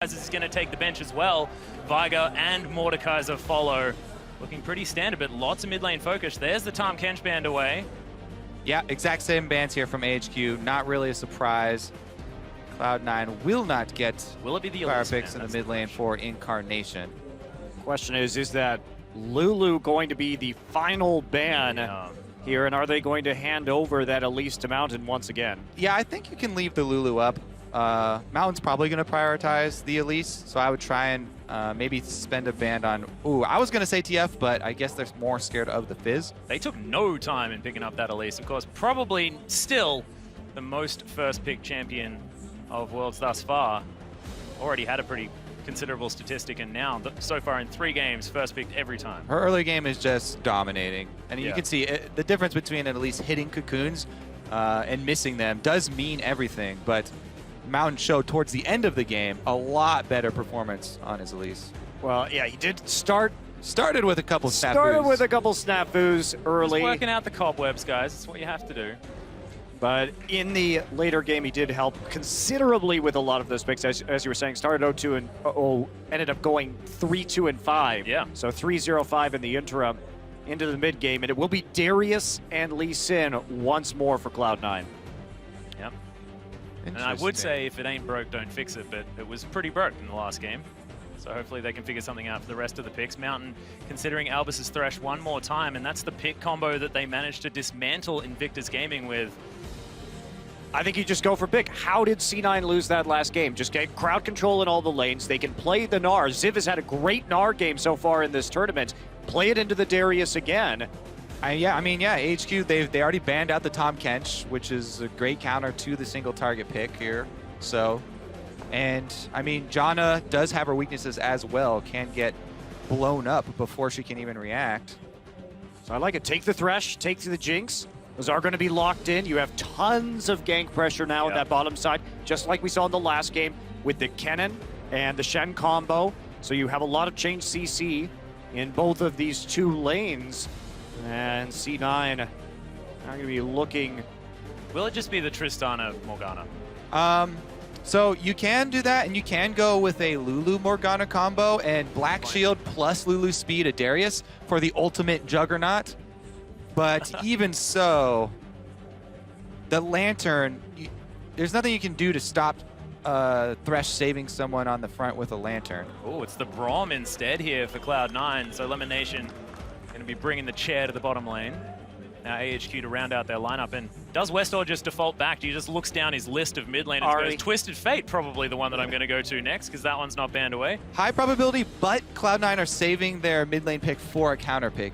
is going to take the bench as well. Viger and Mordekaiser follow. Looking pretty standard, but lots of mid lane focus. There's the Tahm Kench band away. Yeah, exact same bans here from AHQ. Not really a surprise. Cloud9 will not get Will it be the fire Elise picks ban? in the mid lane for Incarnation. Question is that Lulu going to be the final ban here, and are they going to hand over that Elise to Mountain once again? Yeah, I think you can leave the Lulu up. Mountain's probably going to prioritize the Elise, so I would try and maybe spend a band on... Ooh, I was going to say TF, but I guess they're more scared of the Fizz. They took no time in picking up that Elise. Of course, probably still the most first-pick champion of Worlds thus far. Already had a pretty considerable statistic, and now, so far in 3 games, first picked every time. Her early game is just dominating. And you Yeah. can see the difference between an Elise hitting cocoons and missing them does mean everything, but Mountain showed towards the end of the game a lot better performance on his Elise. Well, yeah, he did started with a couple snafus. with a couple snafus early. Just working out the cobwebs, guys. That's what you have to do. But in the later game, he did help considerably with a lot of those picks. As you were saying, started 0-2 and ended up going 3-2 and 5. Yeah. So 3-0-5 in the interim into the mid game, and it will be Darius and Lee Sin once more for Cloud9. Yep. And I would say if it ain't broke, don't fix it, but it was pretty broke in the last game. So hopefully they can figure something out for the rest of the picks. Mountain considering Albus's Thresh one more time, and that's the pick combo that they managed to dismantle Invictus Gaming with. I think you just go for pick. How did C9 lose that last game? Just get crowd control in all the lanes. They can play the Gnar. Ziv has had a great Gnar game so far in this tournament. Play it into the Darius again. Yeah, HQ, they already banned out the Tahm Kench, which is a great counter to the single target pick here. So, and I mean, Janna does have her weaknesses as well, can get blown up before she can even react. So I like it. Take the Thresh, take the Jinx. Those are going to be locked in. You have tons of gank pressure now on that bottom side, just like we saw in the last game with the Kennen and the Shen combo. So you have a lot of change CC in both of these 2 lanes. And C9 are going to be looking... Will it just be the Tristana Morgana? So you can do that, and you can go with a Lulu Morgana combo and Black Shield plus Lulu Speed at Darius for the ultimate Juggernaut. But even so, the Lantern, there's nothing you can do to stop Thresh saving someone on the front with a Lantern. Oh, it's the Braum instead here for Cloud9. So Elimination going to be bringing the chair to the bottom lane. Now AHQ to round out their lineup. And does Westor just default back? He just looks down his list of mid laners. Goes Twisted Fate, probably the one that I'm going to go to next, because that one's not banned away. High probability, but Cloud9 are saving their mid lane pick for a counter pick.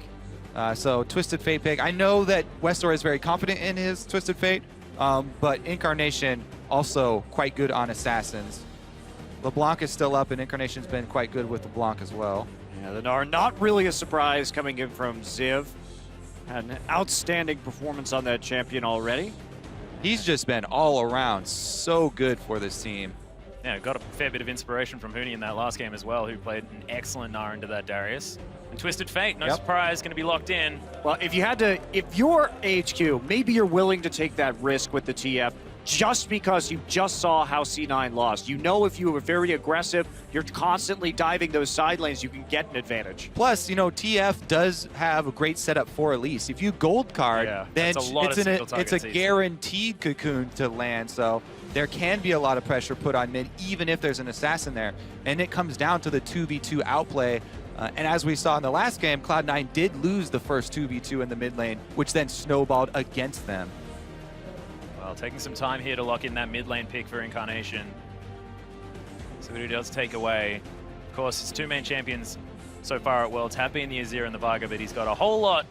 So Twisted Fate pick. I know that Westor is very confident in his Twisted Fate, but Incarnation also quite good on Assassins. LeBlanc is still up, and Incarnation's been quite good with LeBlanc as well. Yeah, the Gnar, not really a surprise coming in from Ziv. Had an outstanding performance on that champion already. He's just been all around so good for this team. Yeah, got a fair bit of inspiration from Huni in that last game as well, who played an excellent Gnar into that Darius. And Twisted Fate, no surprise, going to be locked in. Well, if you're HQ, maybe you're willing to take that risk with the TF just because you just saw how C9 lost. You know if you were very aggressive, you're constantly diving those side lanes, you can get an advantage. Plus, TF does have a great setup for Elise. If you gold card, then it's a guaranteed cocoon to land, so there can be a lot of pressure put on mid, even if there's an assassin there. And it comes down to the 2v2 outplay. And as we saw in the last game, Cloud9 did lose the first 2v2 in the mid lane, which then snowballed against them. Well, taking some time here to lock in that mid lane pick for Incarnation. So what he does take away. Of course, his 2 main champions so far at Worlds have been the Azir and the Viger, but he's got a whole lot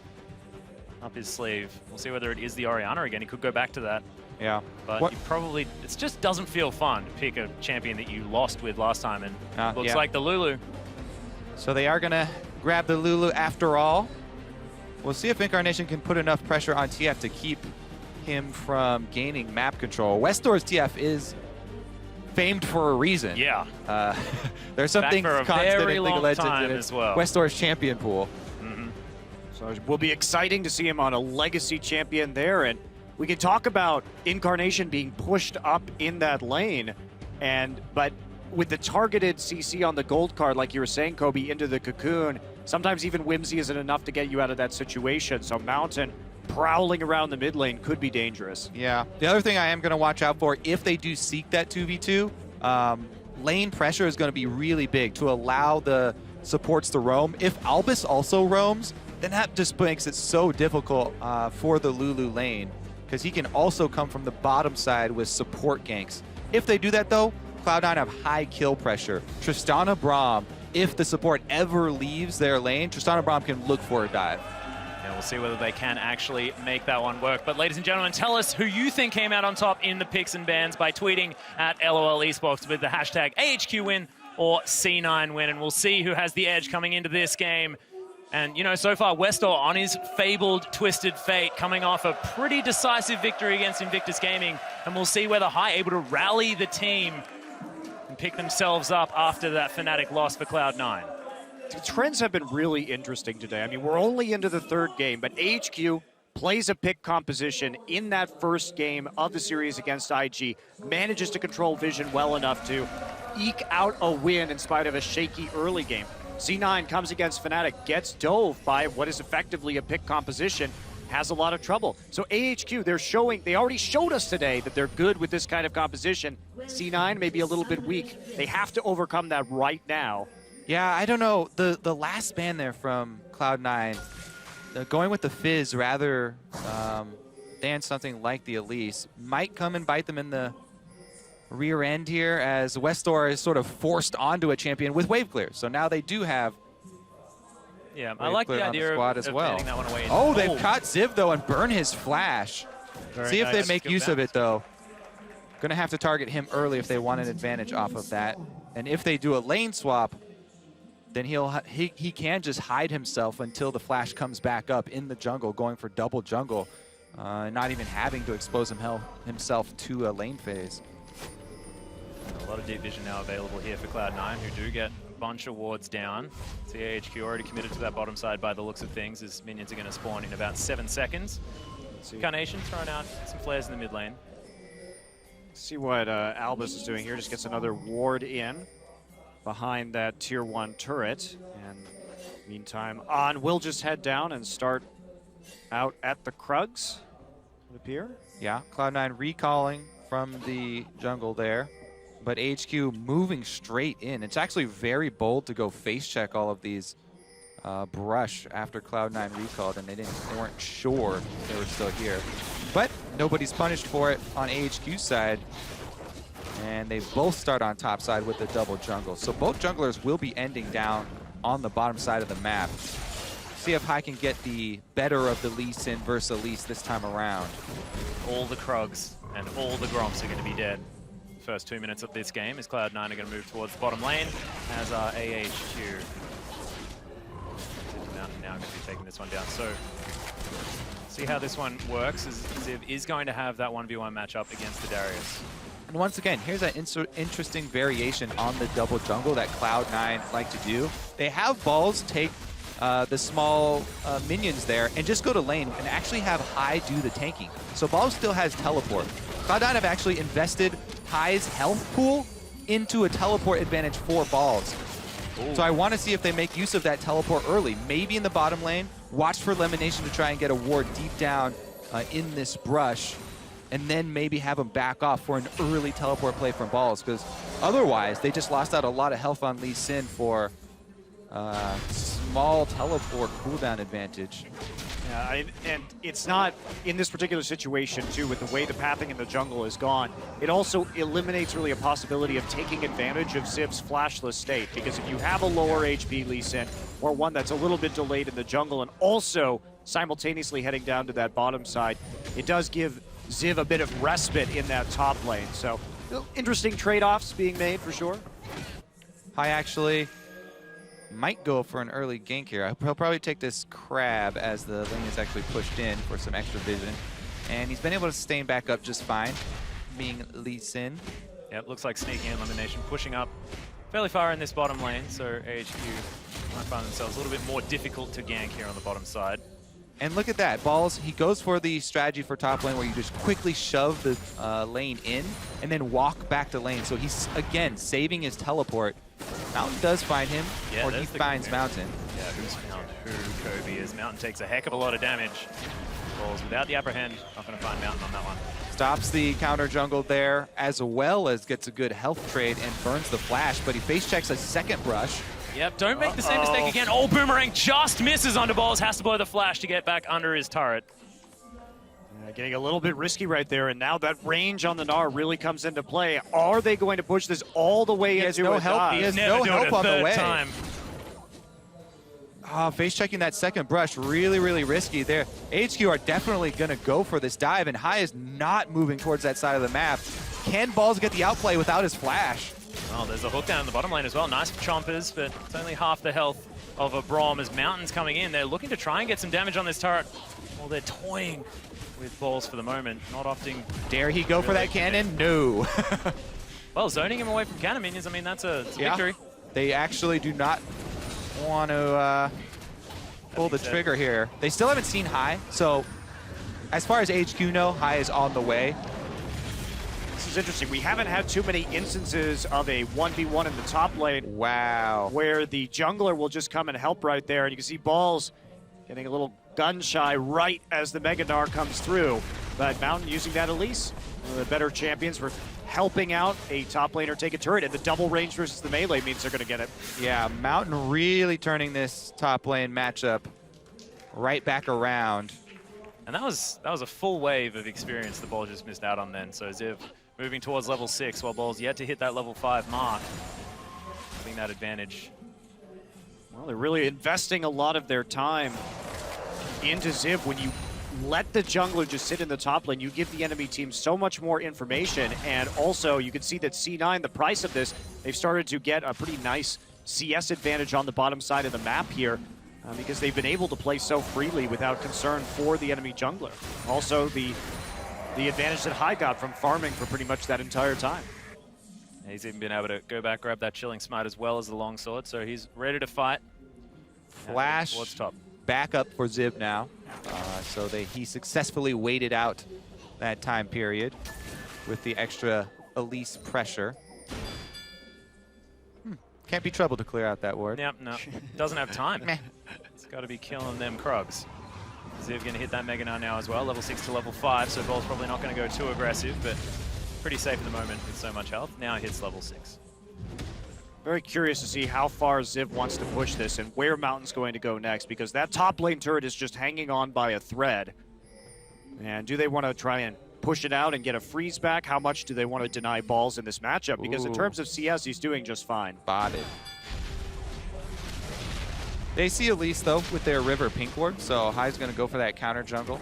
up his sleeve. We'll see whether it is the Orianna again. He could go back to that. Yeah. But it just doesn't feel fun to pick a champion that you lost with last time, and looks like the Lulu. So they are going to grab the Lulu after all. We'll see if Incarnation can put enough pressure on TF to keep him from gaining map control. Westor's TF is famed for a reason. Yeah. There's some things constant in League of Legends in as well. Westor's champion pool. So it will be exciting to see him on a legacy champion there. And we can talk about Incarnation being pushed up in that lane. But with the targeted CC on the gold card, like you were saying, Kobe, into the cocoon, sometimes even Whimsy isn't enough to get you out of that situation. So Mountain prowling around the mid lane could be dangerous. Yeah. The other thing I am going to watch out for, if they do seek that 2v2, lane pressure is going to be really big to allow the supports to roam. If Albus also roams, then that just makes it so difficult for the Lulu lane, because he can also come from the bottom side with support ganks. If they do that, though, Cloud9 have high kill pressure. Tristana Braum, if the support ever leaves their lane, Tristana Braum can look for a dive. Yeah, we'll see whether they can actually make that one work. But ladies and gentlemen, tell us who you think came out on top in the picks and bans by tweeting at LOL Esports with the hashtag AHQ win or C9 win. And we'll see who has the edge coming into this game. And, you know, so far, Westor on his fabled Twisted Fate, coming off a pretty decisive victory against Invictus Gaming. And we'll see whether High able to rally the team and pick themselves up after that Fnatic loss for Cloud9. The trends have been really interesting today. I mean, we're only into the third game, but AHQ plays a pick composition in that first game of the series against IG, manages to control Vision well enough to eke out a win in spite of a shaky early game. C9 comes against Fnatic, gets dove by what is effectively a pick composition, has a lot of trouble. So AHQ, they already showed us today that they're good with this kind of composition. C9 may be a little bit weak. They have to overcome that right now. Yeah, I don't know. The last ban there from Cloud9, going with the Fizz rather than something like the Elise, might come and bite them in the rear end here, as Westor is sort of forced onto a champion with wave clear. So now they do have I like the idea of as well. that one away. Oh, they've caught Ziv, though, and burn his flash. See if they make use of it, though. Going to have to target him early if they want an advantage off of that. And if they do a lane swap, then he can just hide himself until the flash comes back up in the jungle, going for double jungle, not even having to expose himself to a lane phase. A lot of deep vision now available here for Cloud9, who do get a bunch of wards down. CAHQ already committed to that bottom side by the looks of things, as minions are going to spawn in about 7 seconds. Carnation throwing out some flares in the mid lane. See what Albus is doing here, just gets another ward in behind that tier 1 turret. And meantime, On will just head down and start out at the Krugs, it would appear. Yeah, Cloud9 recalling from the jungle there, but HQ moving straight in. It's actually very bold to go face check all of these brush after Cloud9 recalled, and they weren't sure they were still here. But nobody's punished for it on AHQ's side. And they both start on top side with the double jungle. So both junglers will be ending down on the bottom side of the map. See if High can get the better of the Lee Sin versus Elise this time around. All the Krugs and all the Gromps are going to be dead. First 2 minutes of this game as Cloud9 are going to move towards the bottom lane, as are AHQ. Mountain now going to be taking this one down. So see how this one works, as Ziv is going to have that 1v1 matchup against the Darius. And once again, here's an interesting variation on the double jungle that Cloud9 like to do. They have balls take the small minions there and just go to lane and actually have High do the tanking. So Balls still has teleport. Cloud9 have actually invested High's health pool into a teleport advantage for Balls. Ooh. So I want to see if they make use of that teleport early, maybe in the bottom lane, watch for Elimination to try and get a ward deep down in this brush, and then maybe have them back off for an early teleport play from Balls, because otherwise they just lost out a lot of health on Lee Sin for small teleport cooldown advantage. Yeah, and it's not, in this particular situation too, with the way the pathing in the jungle is gone, it also eliminates really a possibility of taking advantage of Ziv's flashless state, because if you have a lower HP Lee Sin, or one that's a little bit delayed in the jungle and also simultaneously heading down to that bottom side, it does give Ziv a bit of respite in that top lane. So interesting trade-offs being made for sure. High actually might go for an early gank here. He'll probably take this crab as the lane is actually pushed in for some extra vision. And he's been able to sustain back up just fine, being Lee Sin. Yeah, it looks like sneaking elimination, pushing up fairly far in this bottom lane, so AHQ might find themselves a little bit more difficult to gank here on the bottom side. And look at that. Balls, he goes for the strategy for top lane where you just quickly shove the lane in and then walk back to lane. So he's, again, saving his teleport. Mountain does find him, or he finds Mountain. Yeah, who's found who Kobe is. Mountain takes a heck of a lot of damage. Balls without the upper hand, not going to find Mountain on that one. Stops the counter jungle there, as well as gets a good health trade and burns the flash, but he face checks a second brush. Yep, don't make the same mistake again. Oh, Boomerang just misses onto Balls, has to blow the flash to get back under his turret. Getting a little bit risky right there, and now that range on the Gnar really comes into play. Are they going to push this all the way into no help? He has no help on the way. Time. Face checking that second brush, really, really risky there. HQ are definitely going to go for this dive, and High is not moving towards that side of the map. Can Balls get the outplay without his flash? Oh, there's a hook down in the bottom lane as well. Nice for Chompers, but it's only half the health of a Braum as Mountain's coming in. They're looking to try and get some damage on this turret. Well, they're toying with Balls for the moment, not opting. Dare he go for that cannon? No. Well, zoning him away from cannon minions, I mean, that's a victory. They actually do not want to pull the trigger here. They still haven't seen High, so as far as HQ know, High is on the way. This is interesting. We haven't had too many instances of a 1v1 in the top lane. Wow. Where the jungler will just come and help right there. And you can see Balls getting a little gun shy right as the Mega Gnar comes through. But Mountain using that Elise, one of the better champions for helping out a top laner take a turret. And the double range versus the melee means they're going to get it. Yeah, Mountain really turning this top lane matchup right back around. And that was a full wave of experience the Ball just missed out on then. So Ziv moving towards level 6 while Ball's yet to hit that level 5 mark. Having that advantage. Well, they're really investing a lot of their time into Ziv. When you let the jungler just sit in the top lane, you give the enemy team so much more information. And also, you can see that C9, the price of this, they've started to get a pretty nice CS advantage on the bottom side of the map here because they've been able to play so freely without concern for the enemy jungler. Also, the advantage that High got from farming for pretty much that entire time. He's even been able to go back, grab that Chilling Smite as well as the longsword, so he's ready to fight. Flash towards top. Back up for Ziv now. So he successfully waited out that time period with the extra Elise pressure. Can't be trouble to clear out that ward. Yep, no. Doesn't have time. It's got to be killing them Krugs. Ziv going to hit that Mega Gnar now as well, level 6 to level 5, so Ball's probably not going to go too aggressive, but pretty safe at the moment with so much health. Now hits level 6. Very curious to see how far Ziv wants to push this and where Mountain's going to go next, because that top lane turret is just hanging on by a thread. And do they want to try and push it out and get a freeze back? How much do they want to deny Balls in this matchup? Because in terms of CS, he's doing just fine. Botted. They see Elise, though, with their River Pink Ward, so High's going to go for that counter jungle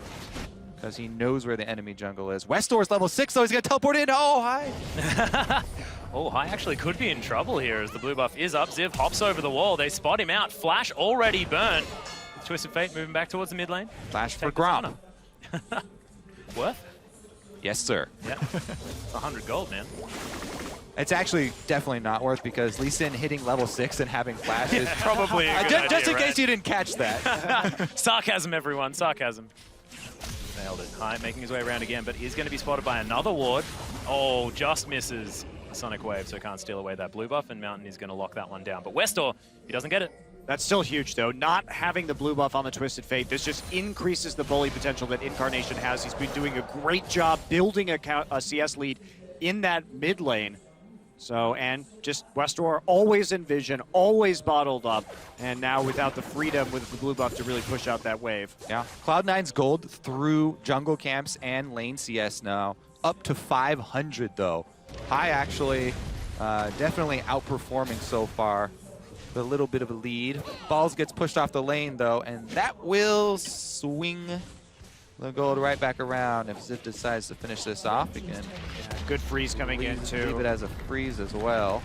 because he knows where the enemy jungle is. Westor's level 6, so he's going to teleport in. Oh, High. Oh, High actually could be in trouble here as the blue buff is up. Ziv hops over the wall. They spot him out. Flash already burnt. Twisted Fate moving back towards the mid lane. Flash for Grom. Worth? Yes, sir. Yeah. It's 100 gold, man. It's actually definitely not worth because Lee Sin hitting level 6 and having flash is probably a good idea, just in right? case you didn't catch that. Sarcasm, everyone. Sarcasm. Nailed it. High making his way around again, but he's going to be spotted by another ward. Oh, just misses Sonic Wave, so can't steal away that blue buff, and Mountain is going to lock that one down. But Westor, he doesn't get it. That's still huge, though. Not having the blue buff on the Twisted Fate, this just increases the bully potential that Incarnation has. He's been doing a great job building a CS lead in that mid lane. So, and just Westor always in vision, always bottled up, and now without the freedom with the blue buff to really push out that wave. Yeah, Cloud9's gold through jungle camps and lane CS now, up to 500 though. High actually definitely outperforming so far. A little bit of a lead. Balls gets pushed off the lane though, and that will swing the gold right back around if Ziv decides to finish this off again. Yeah, good freeze coming in too. Leave it as a freeze as well.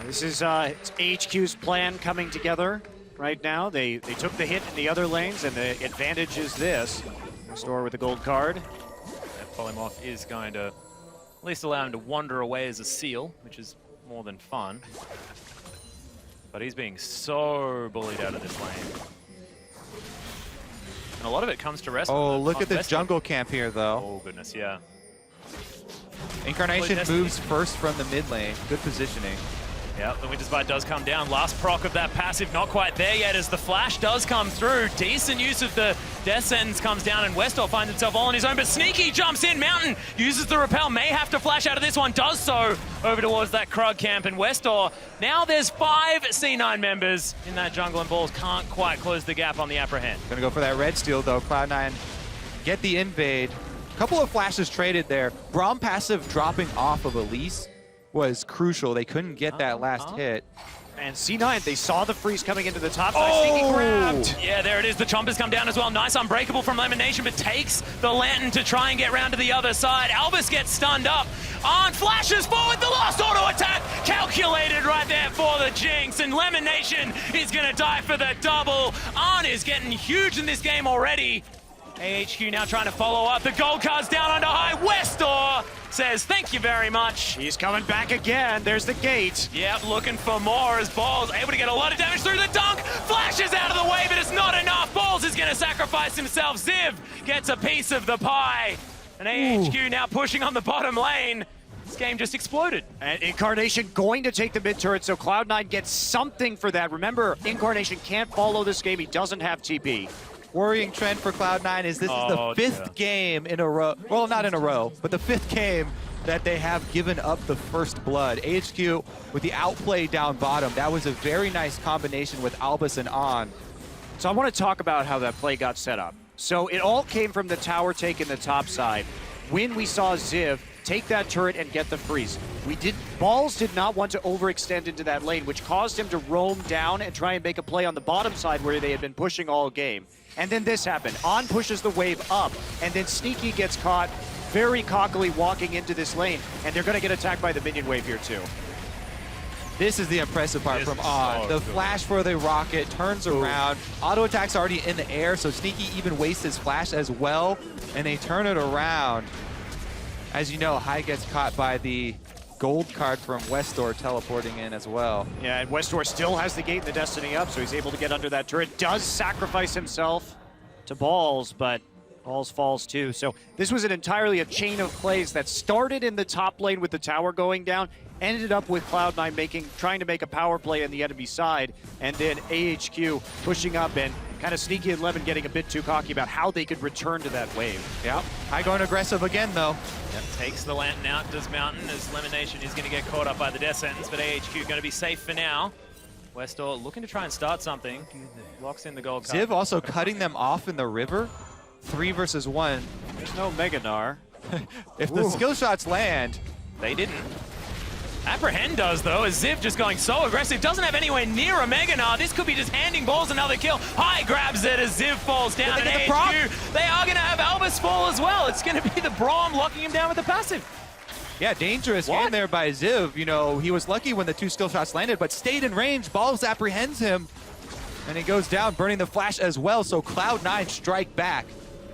This is HQ's plan coming together right now. They took the hit in the other lanes, and the advantage is this. Restore with the gold card. That Polymorph is going to at least allow him to wander away as a seal, which is more than fun. But he's being so bullied out of this lane. And a lot of it comes to rest. Oh, look at this jungle camp here, though. Oh, goodness, yeah. Incarnation moves first from the mid lane. Good positioning. Yeah, the Winter's Bite does come down. Last proc of that passive, not quite there yet as the flash does come through. Decent use of the Death Sentence comes down and Westor finds himself all on his own, but Sneaky jumps in. Mountain uses the repel, may have to flash out of this one, does so over towards that Krug camp, and Westor, now there's 5 C9 members in that jungle and Balls can't quite close the gap on the apprehend. Gonna go for that red steal though. Cloud9 get the invade. Couple of flashes traded there. Braum passive dropping off of Elise was crucial. They couldn't get that last hit. And C9, they saw the freeze coming into the top side. Sneaky grabbed. Yeah, there it is. The Chompers come down as well. Nice unbreakable from Lemonation, but takes the Lantern to try and get round to the other side. Albus gets stunned up. On flashes forward, the last auto attack calculated right there for the Jinx, and Lemonation is going to die for the double. Arn is getting huge in this game already. AHQ now trying to follow up. The gold card's down under high. Westor says thank you very much. He's coming back again. There's the gate. Yep, looking for more as Balls able to get a lot of damage through the dunk. Flashes out of the way, but it's not enough. Balls is going to sacrifice himself. Ziv gets a piece of the pie. And AHQ now pushing on the bottom lane. This game just exploded. And Incarnation going to take the mid turret, so Cloud9 gets something for that. Remember, Incarnation can't follow this game. He doesn't have TP. Worrying trend for Cloud9 is this is the 5th game in a row. Well, not in a row, but the 5th game that they have given up the first blood. AHQ with the outplay down bottom. That was a very nice combination with Albus and On. So I want to talk about how that play got set up. So it all came from the tower take in the top side. When we saw Ziv take that turret and get the freeze. Balls did not want to overextend into that lane, which caused him to roam down and try and make a play on the bottom side where they had been pushing all game. And then this happened. On pushes the wave up, and then Sneaky gets caught very cockily walking into this lane, and they're going to get attacked by the minion wave here too. This is the impressive part from On. The flash for the rocket turns around. Auto attack's already in the air, so Sneaky even wastes his flash as well, and they turn it around. As you know, High gets caught by the gold card from Westor teleporting in as well. Yeah, and Westor still has the gate and the Destiny up, so he's able to get under that turret. Does sacrifice himself to Balls, but Balls falls too. So this was entirely a chain of plays that started in the top lane with the tower going down, ended up with Cloud9 trying to make a power play on the enemy side, and then AHQ pushing up and kind of Sneaky and Lemon getting a bit too cocky about how they could return to that wave. Yep. High going aggressive again, though. Yep, takes the Lantern out, does Mountain, as Lemonation is going to get caught up by the Death Sentence, but AHQ going to be safe for now. Westor looking to try and start something. Locks in the gold card. Ziv also cutting them off in the river. 3 versus 1. There's no Meganar. If the skill shots land, they didn't. Apprehend does, though, as Ziv just going so aggressive. Doesn't have anywhere near a Meganar. This could be just handing Balls another kill. High grabs it as Ziv falls down. And AHQ, they are going to have Albus fall as well. It's going to be the Braum locking him down with the passive. Yeah, dangerous game there by Ziv. You know, he was lucky when the 2 skill shots landed, but stayed in range. Balls apprehends him, and he goes down, burning the flash as well, so Cloud9 strike back.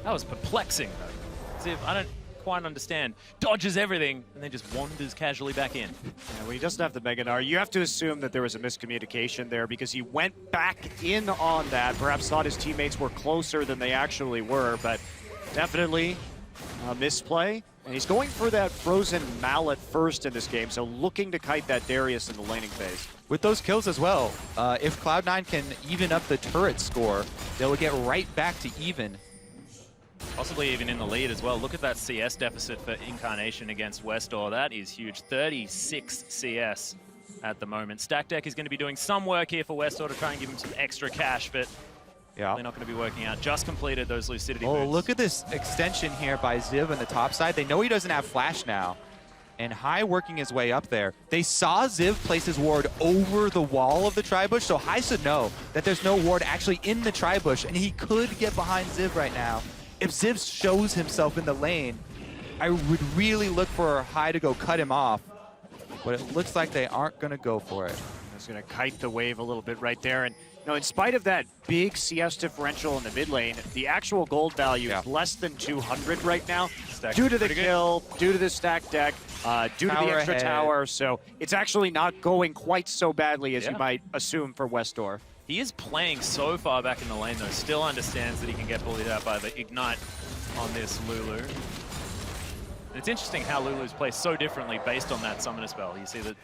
That was perplexing, though. Ziv, I don't quite understand. Dodges everything, and then just wanders casually back in. Yeah, well, he doesn't have the Meganar. You have to assume that there was a miscommunication there because he went back in on that, perhaps thought his teammates were closer than they actually were, but definitely a misplay. And he's going for that Frozen Mallet first in this game, so looking to kite that Darius in the laning phase. With those kills as well, if Cloud9 can even up the turret score, they'll get right back to even. Possibly even in the lead as well. Look at that CS deficit for Incarnation against Westor. That is huge. 36 CS at the moment. Stack Deck is going to be doing some work here for Westor to try and give him some extra cash, but they're not going to be working out. Just completed those Lucidity boots. Look at this extension here by Ziv on the top side. They know he doesn't have flash now. And High working his way up there. They saw Ziv place his ward over the wall of the tri-bush, so High should know that there's no ward actually in the tri-bush, and he could get behind Ziv right now. If Ziv shows himself in the lane, I would really look for High to go cut him off, but it looks like they aren't going to go for it. It's going to kite the wave a little bit right there. And in spite of that big CS differential in the mid lane, the actual gold value is less than 200 right now due to the kill, due to the stack deck, due to the extra tower. So it's actually not going quite so badly as you might assume for Westdorf. He is playing so far back in the lane, though. Still understands that he can get bullied out by the Ignite on this Lulu. It's interesting how Lulus play so differently based on that summoner spell. You see that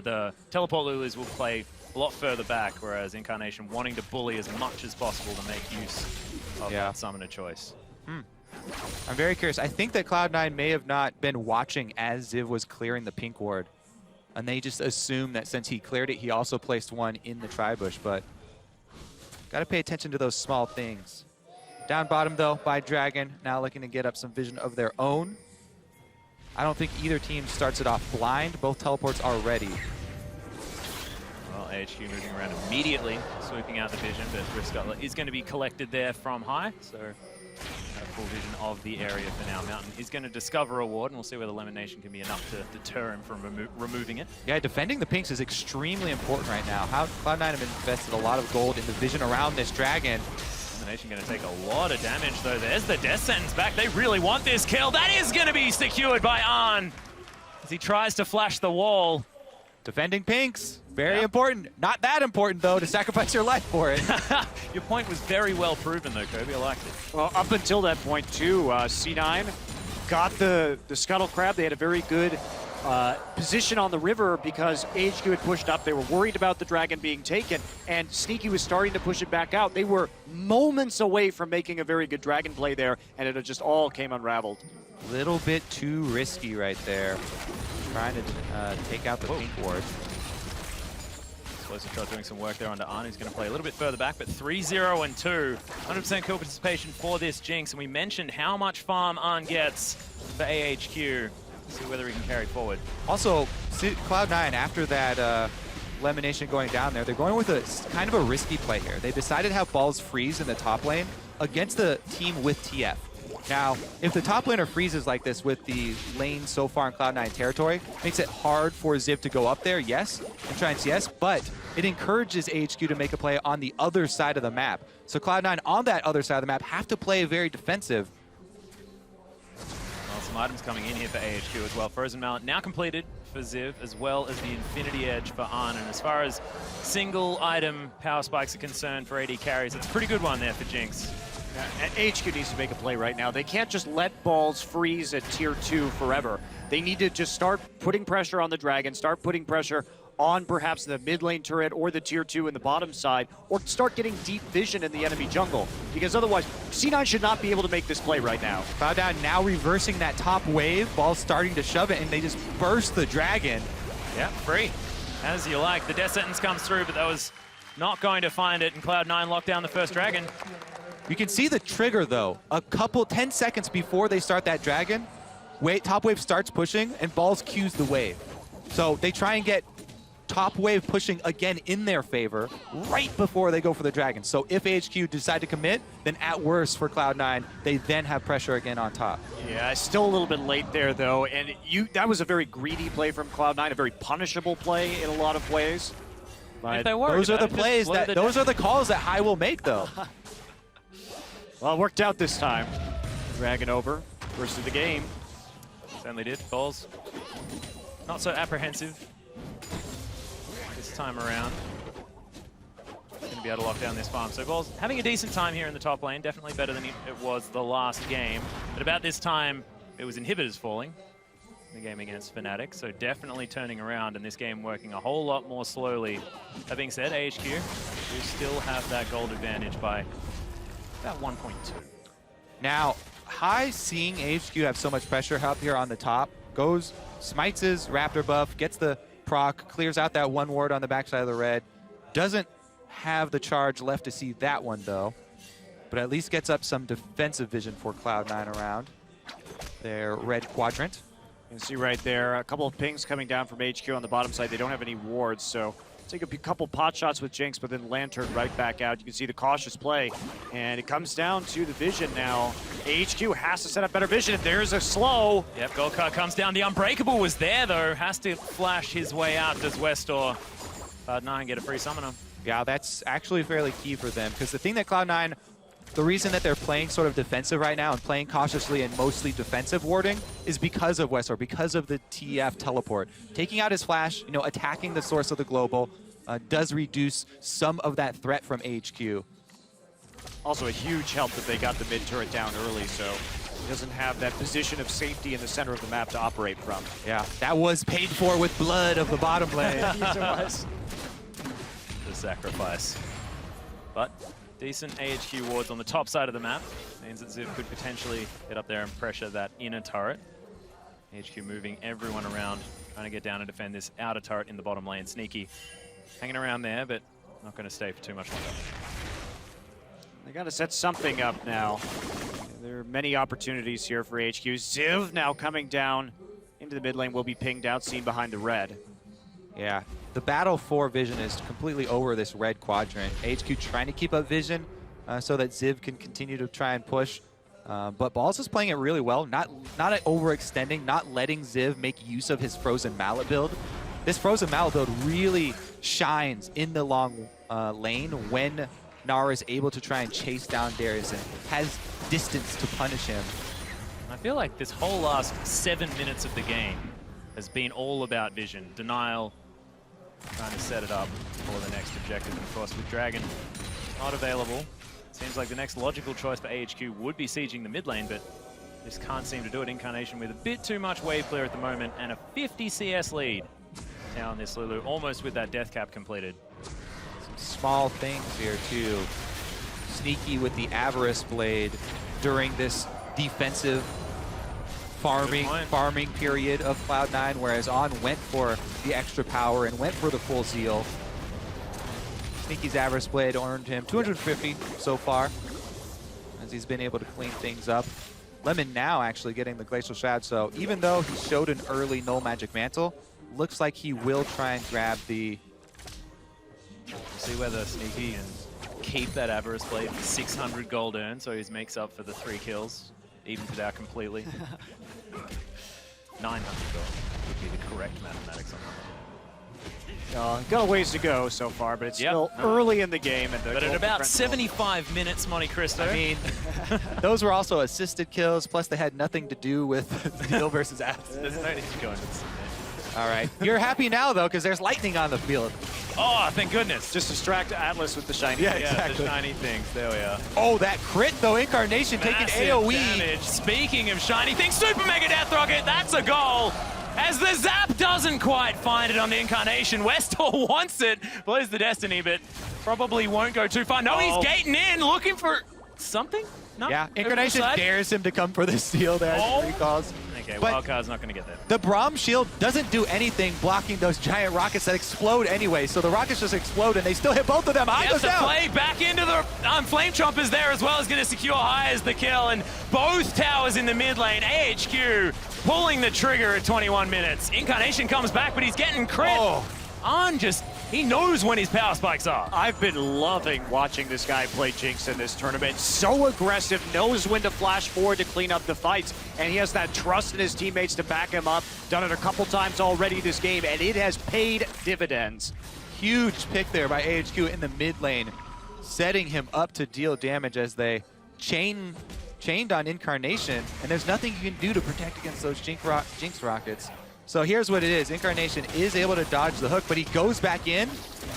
the teleport Lulus will play a lot further back, whereas Incarnation wanting to bully as much as possible to make use of that summoner choice. I'm very curious. I think that Cloud9 may have not been watching as Ziv was clearing the pink ward, and they just assumed that since he cleared it, he also placed one in the tri-bush, but got to pay attention to those small things. Down bottom, though, by Dragon, now looking to get up some vision of their own. I don't think either team starts it off blind. Both teleports are ready. Well, AHQ moving around immediately, swooping out the vision, but Riftgutler is going to be collected there from high, so full vision of the area for now. Mountain is going to discover a ward, and we'll see whether Lemon Nation can be enough to deter him from removing it. Yeah, defending the pinks is extremely important right now. Cloud9 have invested a lot of gold in the vision around this dragon. Nation going to take a lot of damage, though. There's the death sentence back. They really want this kill. That is going to be secured by Arn as he tries to flash the wall. Defending pinks, very important. Not that important, though, to sacrifice your life for it. Your point was very well proven, though, Kobe. I liked it. Well, up until that point, too, C9 got the Scuttle Crab. They had a very good position on the river because AHQ had pushed up. They were worried about the dragon being taken, and Sneaky was starting to push it back out. They were moments away from making a very good dragon play there, and it just all came unraveled. Little bit too risky right there. Trying to take out the pink ward. Explosive Shot doing some work there under Arn. He's going to play a little bit further back, but 3-0 and 2. 100% kill participation for this Jinx, and we mentioned how much farm Arn gets for AHQ. See whether he can carry forward. Also, Cloud9, after that Lemon Nation going down there, they're going with a kind of a risky play here. They decided to have balls freeze in the top lane against the team with TF. Now, if the top laner freezes like this with the lane so far in Cloud9 territory, makes it hard for Ziv to go up there, yes, and try and CS, but it encourages AHQ to make a play on the other side of the map. So Cloud9 on that other side of the map have to play very defensive. Well, some items coming in here for AHQ as well. Frozen Mallet now completed for Ziv, as well as the Infinity Edge for Arn. And as far as single item power spikes are concerned for AD carries, it's a pretty good one there for Jinx. And AHQ needs to make a play right now. They can't just let balls freeze at tier 2 forever. They need to just start putting pressure on the dragon, start putting pressure on perhaps the mid lane turret or the tier 2 in the bottom side, or start getting deep vision in the enemy jungle. Because otherwise, C9 should not be able to make this play right now. Cloud9 now reversing that top wave, ball starting to shove it, and they just burst the dragon. Yeah, free. As you like. The death sentence comes through, but that was not going to find it, and Cloud9 locked down the first dragon. You can see the trigger, though. 10 seconds before they start that dragon, top wave starts pushing, and balls cues the wave. So they try and get top wave pushing again in their favor right before they go for the dragon. So if AHQ decide to commit, then at worst for Cloud9, they then have pressure again on top. Yeah, still a little bit late there, though. And that was a very greedy play from Cloud9, a very punishable play in a lot of ways. But those are the plays those are the calls that High will make, though. Well, it worked out this time. Dragon over, first of the game. Certainly did. Balls not so apprehensive this time around. Going to be able to lock down this farm. So Balls having a decent time here in the top lane. Definitely better than it was the last game. But about this time, it was inhibitors falling in the game against Fnatic. So definitely turning around, and this game working a whole lot more slowly. That being said, AHQ do still have that gold advantage by about 1.2. Now, High seeing AHQ have so much pressure up here on the top, goes, smites his Raptor buff, gets the proc, clears out that one ward on the backside of the red. Doesn't have the charge left to see that one, though, but at least gets up some defensive vision for Cloud9 around their red quadrant. You can see right there, a couple of pings coming down from HQ on the bottom side. They don't have any wards, so take a couple pot shots with Jinx, but then Lantern right back out. You can see the cautious play, and it comes down to the vision now. AHQ has to set up better vision. If there's a slow. Yep, Gold Card comes down. The Unbreakable was there, though. Has to flash his way out, does Westor. Cloud9 get a free summoner. Yeah, that's actually fairly key for them, because the thing that Cloud9, the reason that they're playing sort of defensive right now and playing cautiously and mostly defensive warding is because of Westor, because of the TF teleport. Taking out his flash, you know, attacking the source of the global does reduce some of that threat from HQ. Also a huge help that they got the mid turret down early, so he doesn't have that position of safety in the center of the map to operate from. Yeah, that was paid for with blood of the bottom lane. Yes, it was. The sacrifice. But decent AHQ wards on the top side of the map. Means that Ziv could potentially get up there and pressure that inner turret. AHQ moving everyone around, trying to get down and defend this outer turret in the bottom lane. Sneaky hanging around there, but not going to stay for too much longer. They got to set something up now. There are many opportunities here for HQ. Ziv now coming down into the mid lane, will be pinged out, seen behind the red. Yeah, the battle for vision is completely over this red quadrant. HQ trying to keep up vision so that Ziv can continue to try and push. But Balls is playing it really well, not overextending, not letting Ziv make use of his Frozen Mallet build. This Frozen Mallet build really shines in the long lane when Nara is able to try and chase down Darius and has distance to punish him. I feel like this whole last 7 minutes of the game has been all about vision. Denial, trying to set it up for the next objective. And of course, with Dragon not available, seems like the next logical choice for AHQ would be sieging the mid lane, but just can't seem to do it. Incarnation with a bit too much wave clear at the moment and a 50 CS lead now on this Lulu, almost with that death cap completed. Some small things here too. Sneaky with the Avarice Blade during this defensive farming period of Cloud9, whereas On went for the extra power and went for the full zeal. Sneaky's Avarice Blade earned him 250 so far, as he's been able to clean things up. Lemon now actually getting the Glacial Shroud, so even though he showed an early Null Magic Mantle, looks like he will try and grab the... We'll see whether Sneaky can keep that Avarice Blade for 600 gold earned, so he makes up for the 3 kills. Evens it out completely. 900 gold would be the correct mathematics on that. Got a ways to go so far, but it's still early in the game. And but at about 75 minutes, Monte Cristo. I mean, those were also assisted kills, plus they had nothing to do with Steel versus Abs. There's no need to go into this. All right. You're happy now, though, because there's lightning on the field. Oh, thank goodness. Just distract Atlas with the shiny. Yeah, exactly. The shiny things. There we are. Oh, that crit, though. Incarnation taking AoE. Damage. Speaking of shiny things, Super Mega Death Rocket, that's a goal. As the zap doesn't quite find it on the Incarnation. Westor wants it, plays the Destiny, but probably won't go too far. No, he's gating in, looking for something? No? Yeah, Incarnation dares him to come for the steal there. Recalls. Okay, Wildcard's not going to get there. The Braum shield doesn't do anything blocking those giant rockets that explode anyway, so the rockets just explode and they still hit both of them. He has to play back into the Flame Chompers there as well, as going to secure high as the kill, and both towers in the mid lane. AHQ pulling the trigger at 21 minutes. Incarnation comes back, but he's getting crit. On just, he knows when his power spikes are. I've been loving watching this guy play Jinx in this tournament. So aggressive, knows when to flash forward to clean up the fights, and he has that trust in his teammates to back him up. Done it a couple times already this game, and it has paid dividends. Huge pick there by AHQ in the mid lane, setting him up to deal damage as they chained on Incarnation, and there's nothing you can do to protect against those Jinx rockets. So here's what it is. Incarnation is able to dodge the hook, but he goes back in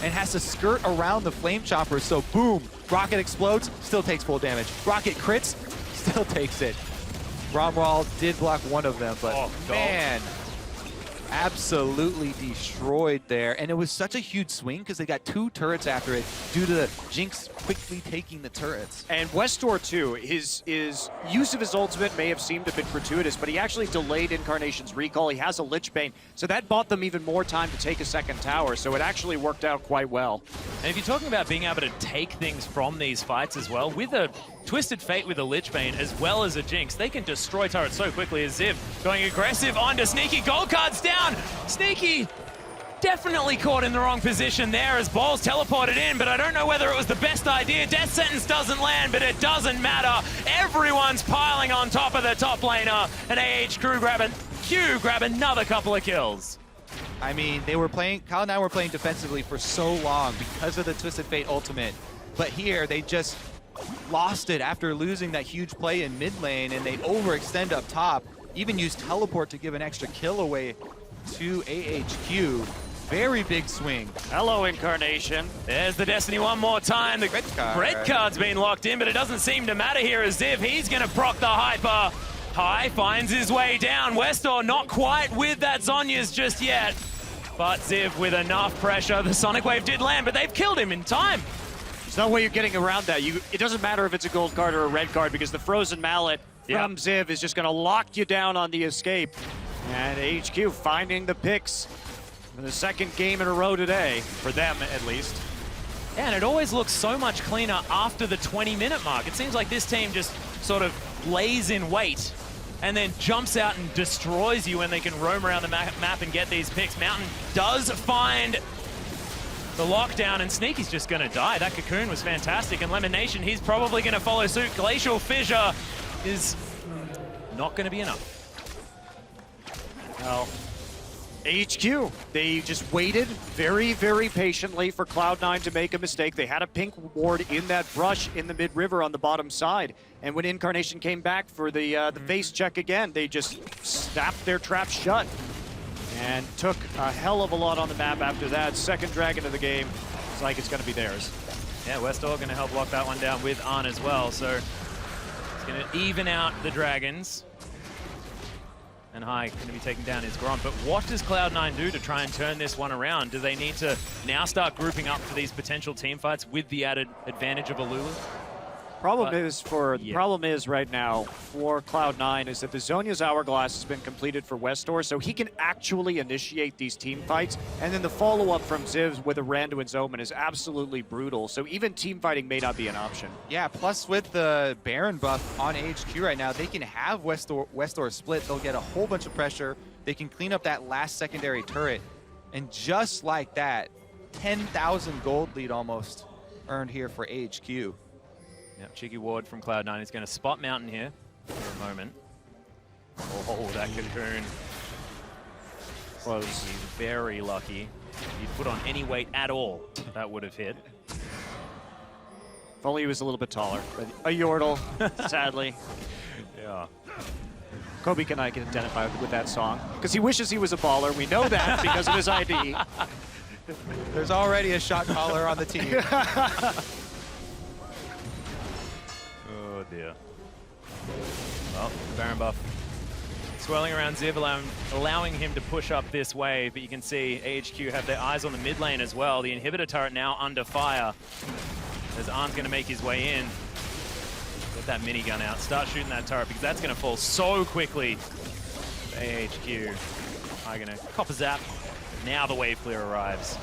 and has to skirt around the Flame Chopper. So boom, rocket explodes, still takes full damage. Rocket crits, still takes it. Bromwall did block one of them, but man, absolutely destroyed there. And it was such a huge swing because they got 2 turrets after it due to the Jinx quickly taking the turrets. And Westor too, his use of his ultimate may have seemed a bit gratuitous, but he actually delayed Incarnation's recall. He has a Lich Bane, so that bought them even more time to take a second tower, so it actually worked out quite well. And if you're talking about being able to take things from these fights as well, with a Twisted Fate with a Lich Bane as well as a Jinx, they can destroy turrets so quickly. As Ziv going aggressive onto Sneaky. Gold card's down. Sneaky definitely caught in the wrong position there as Balls teleported in, but I don't know whether it was the best idea. Death Sentence doesn't land, but it doesn't matter. Everyone's piling on top of the top laner, and AHQ grab another couple of kills. I mean, Cloud9 were playing defensively for so long because of the Twisted Fate ultimate. But here, they just lost it after losing that huge play in mid lane, and they overextend up top. Even used teleport to give an extra kill away to AHQ. Very big swing. Hello, Incarnation. There's the Destiny one more time. The red card's been locked in, but it doesn't seem to matter here as Ziv. He's going to proc the Hyper. High finds his way down. Westor not quite with that Zhonya's just yet. But Ziv with enough pressure. The Sonic Wave did land, but they've killed him in time. There's no way you're getting around that. It doesn't matter if it's a gold card or a red card because the Frozen Mallet from Ziv is just going to lock you down on the escape. And HQ finding the picks for the second game in a row today, for them at least. Yeah, and it always looks so much cleaner after the 20-minute mark. It seems like this team just sort of lays in wait and then jumps out and destroys you when they can roam around the map and get these picks. Mountain does find the lockdown, and Sneaky's just going to die. That Cocoon was fantastic, and Lemonation, he's probably going to follow suit. Glacial Fissure is not going to be enough. Well, HQ, they just waited very, very patiently for Cloud9 to make a mistake. They had a pink ward in that brush in the mid-river on the bottom side. And when Incarnation came back for the face check again, they just snapped their trap shut and took a hell of a lot on the map after that. Second dragon of the game. It's like it's going to be theirs. Yeah, Westor going to help lock that one down with Arn as well. So it's going to even out the dragons. And High going to be taking down his Grom. But what does Cloud9 do to try and turn this one around? Do they need to now start grouping up for these potential team fights with the added advantage of a Lulu? Problem is right now for Cloud9 is that the Zhonya's Hourglass has been completed for Westor, so he can actually initiate these team fights. And then the follow-up from Zivs with a Rando and Zoman is absolutely brutal. So even team fighting may not be an option. Yeah, plus with the Baron buff on HQ right now, they can have Westor split. They'll get a whole bunch of pressure. They can clean up that last secondary turret. And just like that, 10,000 gold lead almost earned here for HQ. Yep, cheeky ward from Cloud9 is going to spot Mountain here for a moment. Oh, that Cocoon was very lucky. If he'd put on any weight at all, that would have hit. If only he was a little bit taller. But a Yordle, sadly. Yeah. Kobe and I can identify with that song because he wishes he was a baller. We know that because of his ID. There's already a shot caller on the team. Oh dear. Well, Baron buff swirling around Ziv, allowing him to push up this way, but you can see AHQ have their eyes on the mid lane as well. The inhibitor turret now under fire as Arn's going to make his way in. Get that minigun out, start shooting that turret because that's going to fall so quickly. AHQ are going to cop a zap. Now the wave clear arrives.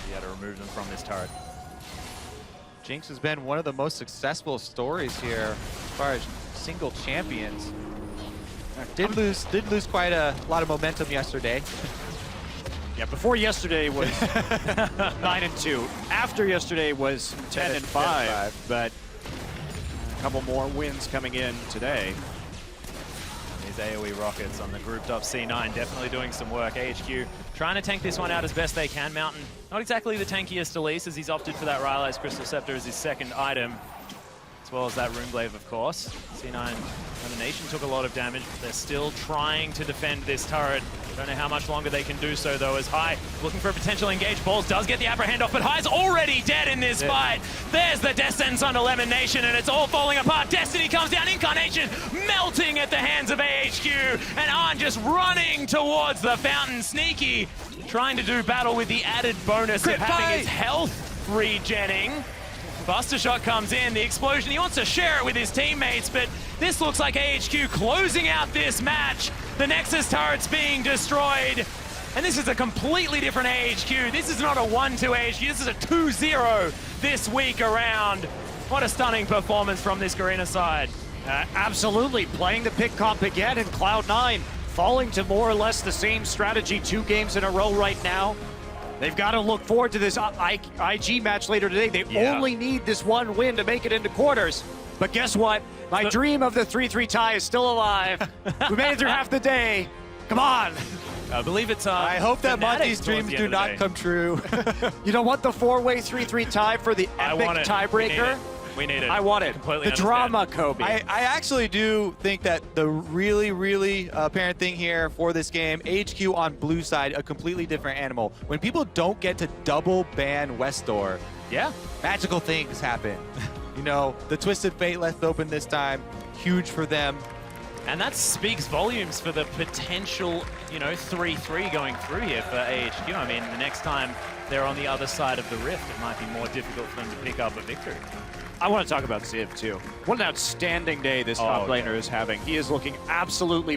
You got to remove them from this turret. Jinx has been one of the most successful stories here as far as single champions. Did lose quite a lot of momentum yesterday. Yeah, before yesterday was 9-2. After yesterday was 10-5. But a couple more wins coming in today. These AoE rockets on the grouped up C9 definitely doing some work. AHQ trying to tank this one out as best they can. Mountain, not exactly the tankiest Elise as he's opted for that Rylai's Crystal Scepter as his second item, as well as that Runeglaive, of course. C9 Lemonation took a lot of damage, but they're still trying to defend this turret. Don't know how much longer they can do so, though, as High looking for a potential engage. Balls does get the apprehend off, but High's already dead in this fight. There's the Death Sentence on Lemonation, and it's all falling apart. Destiny comes down, Incarnation melting at the hands of AHQ, and Arn just running towards the fountain. Sneaky trying to do battle with the added bonus of having his health regenning. Buster Shot comes in, the explosion, he wants to share it with his teammates, but this looks like AHQ closing out this match. The Nexus turret's being destroyed, and this is a completely different AHQ. This is not a 1-2 AHQ, this is a 2-0 this week around. What a stunning performance from this Garena side. Absolutely, playing the pick comp again, and Cloud9 falling to more or less the same strategy 2 games in a row right now. They've got to look forward to this IG match later today. They only need this one win to make it into quarters. But guess what? My dream of the 3-3 tie is still alive. We made it through half the day. Come on. I believe it's I hope that Monty's Fnatic dreams do not come true. You don't want the 4-way 3-3 tie for the epic tiebreaker? We need it. I want it. Completely the drama, Kobe. I actually do think that the really apparent thing here for this game, HQ on blue side, a completely different animal. When people don't get to double ban Westdoor, yeah, magical things happen. You know, the Twisted Fate left open this time, huge for them. And that speaks volumes for the potential, you know, 3-3 going through here for AHQ. I mean, the next time they're on the other side of the rift, it might be more difficult for them to pick up a victory. I want to talk about Ziv, too. What an outstanding day this top laner is having. He is looking absolutely